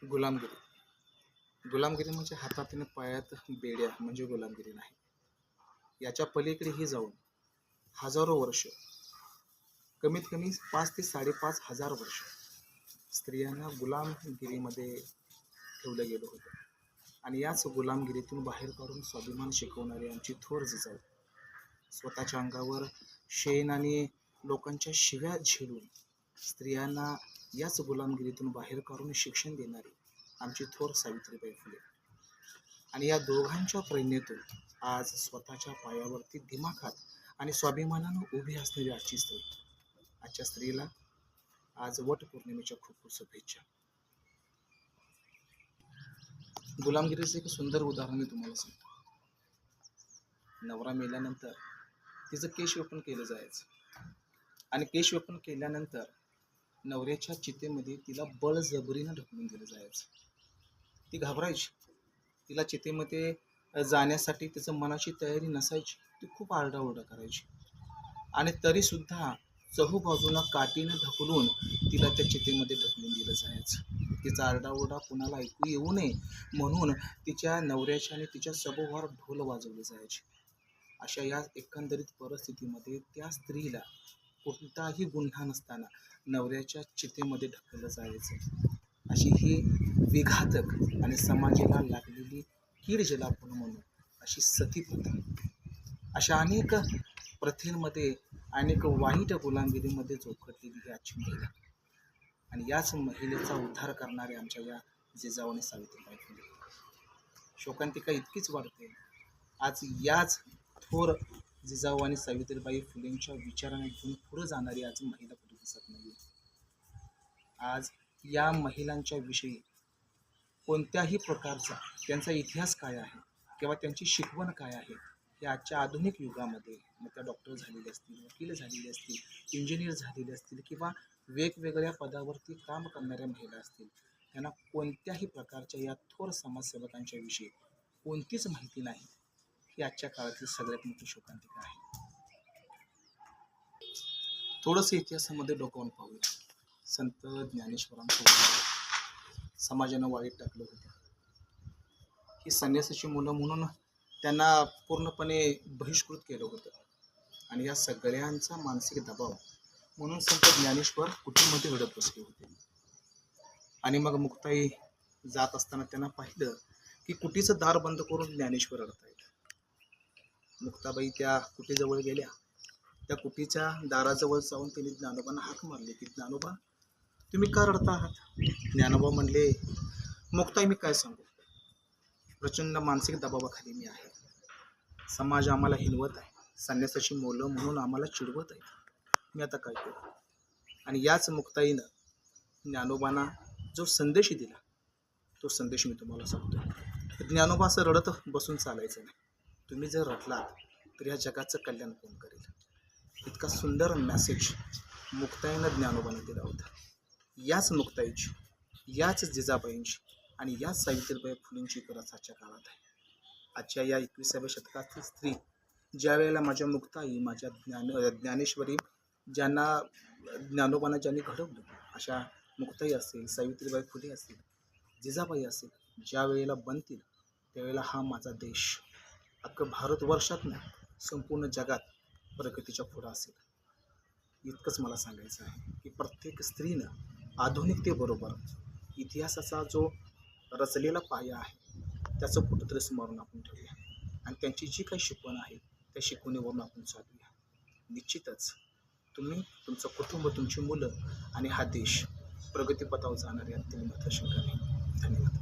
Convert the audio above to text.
गुलामगिरी गुलामगिरी म्हणजे हातातून पायात बेड्या म्हणजे गुलामगिरी नाही. याच्या पलीकडेही जाऊन हजारो वर्ष, कमीत कमी 5 ते 5,500 वर्ष स्त्रियांना गुलामगिरीमध्ये ठेवलं गेलं होतं. आणि याच गुलामगिरीतून बाहेर काढून स्वाभिमान शिकवणारी आमची थोर जिजाऊ, स्वतःच्या अंगावर शेण आणि लोकांच्या शिव्या झेलून स्त्रियांना याच गुलामगिरीतून बाहेर काढून शिक्षण देणारी आमची थोर सावित्रीबाई फुले. आणि या दोघांच्या प्रेरणेतून आज स्वतःच्या पायावरती दिमाखात आणि स्वाभिमानानं उभी असणारी आजची स्त्री, आजच्या स्त्रीला आज वट पौर्णिमेच्या खूप खूप शुभेच्छा. गुलामगिरीचं एक सुंदर उदाहरण मी तुम्हाला सांगतो. नवरा मेल्यानंतर तिचं केशवपन केलं जायचं आणि केशवपन केल्यानंतर नवऱ्याच्या चितेमध्ये तिला बळजबरीनं ढकलून दिलं जायचं. ती घाबरायची. तिला चितेमध्ये जाण्यासाठी तिचं मनाची तयारी नसायची. ती खूप आरडाओरडा करायची आणि तरीसुद्धा चहूबाजूनं काठीनं ढकलून तिला त्या चितेमध्ये ढकलून दिलं जायचं. तिचा आरडाओरडा कुणाला ऐकू येऊ नये म्हणून तिच्या नवऱ्याच्या आणि तिच्या सभोवार ढोल वाजवले जायचे. अशा या एकंदरीत परिस्थितीमध्ये त्या स्त्रीला कोणताही गुन्हा नसताना नवऱ्याच्या चितेमध्ये ढकललं जायचं. अशी ही विघातक आणि समाजाला लागलेली कीड ज्याला आपण म्हणू अशी सती प्रथा, अशा अनेक प्रथेमध्ये अनेक वाईट गुलामगिरीमध्ये जोखडलेली ही आजची महिला. आणि याच महिलेचा उद्धार करणारे आमच्या या जिजाऊ आणि सावित्रीबाई फुले. शोकांतिका इतकीच वाढते. आज याच थोर जिजाऊ आणि सावित्रीबाई फुलेंच्या विचाराने घेऊन पुढे जाणारी आज महिला कुठे दिसत नाही. आज या महिलांच्या विषयी कोणत्याही प्रकारचा त्यांचा इतिहास काय आहे किंवा त्यांची शिकवण काय आहे हे आजच्या आधुनिक युगामध्ये, मग त्या डॉक्टर झालेले असतील, वकील झालेले असतील, इंजिनियर झालेले असतील किंवा वेगवेगळ्या पदावरती काम करणाऱ्या महिला असतील, त्यांना कोणत्याही प्रकारच्या या थोर समाजसेवकांच्या विषयी कोणतीच माहिती नाही. ही आजच्या काळातील सगळ्यात मोठी शोकांतिका आहे. थोडंसं इतिहासामध्ये डोकावून पाहूया. संत ज्ञानेश्वरांचं समाजानं वाईट टाकलं होतं. ही संन्यासाची मुलं म्हणून त्यांना पूर्णपणे बहिष्कृत केलं होतं. आणि या सगळ्यांचा मानसिक दबाव म्हणून संत ज्ञानेश्वर कुटुंबामध्ये घडत बसले होते. आणि मग मुक्ताई जात असताना त्यांना पाहिलं की कुटीचं दार बंद करून ज्ञानेश्वर रडतायत. मुक्ताबाई त्या कुटीजवळ गेल्या. त्या कुटीच्या दाराजवळ जाऊन त्यांनी ज्ञानोबांना हाक मारली की ज्ञानोबा, तुम्ही का रडता आहात? ज्ञानोबा म्हणले, मुक्ताई मी काय सांगू, प्रचंड मानसिक दबावाखाली मी आहे. समाज आम्हाला हिनवत आहे, संन्यासाची मुलं म्हणून आम्हाला चिडवत आहे. मी आता काय करू? आणि याच मुक्ताईनं ज्ञानोबांना जो संदेश दिला तो संदेश मी तुम्हाला सांगतो. ज्ञानोबा असं रडत बसून चालायचं नाही. तुम्ही जर रडलात तर या जगाचं कल्याण कोण करेल? इतका सुंदर मेसेज मुक्ताईनं ज्ञानोबांना दिला होता. याच मुक्ताईची, याच जिजाबाईंची आणि याच सावित्रीबाई फुलेंची गरज आजच्या काळात आहे. आजच्या या 21व्या शतकातील स्त्री ज्या वेळेला माझ्या मुक्ताई, माझ्या ज्ञानेश्वरी, ज्यांना ज्ञानोबांना ज्यांनी घडवलं, अशा मुक्ताई असेल, सावित्रीबाई फुले असेल, जिजाबाई असेल, ज्या वेळेला बनतील त्यावेळेला हा माझा देश अख्खं भारतवर्षात नाही संपूर्ण जगात प्रगतीच्या पुढं असेल. इतकंच मला सांगायचं आहे की प्रत्येक स्त्रीनं आधुनिकतेबरोबर इतिहासाचा जो रचलेला पाया आहे त्याचं कुठंतरी स्मरण आपण ठेवूया आणि त्यांची जी काही शिकवण आहे त्या शिकवणीवरून आपण चालूया. निश्चितच तुम्ही, तुमचं कुटुंब, तुमची मुलं आणि हा देश प्रगतीपथावर जाणारे अत्यंत शंका नाही. धन्यवाद.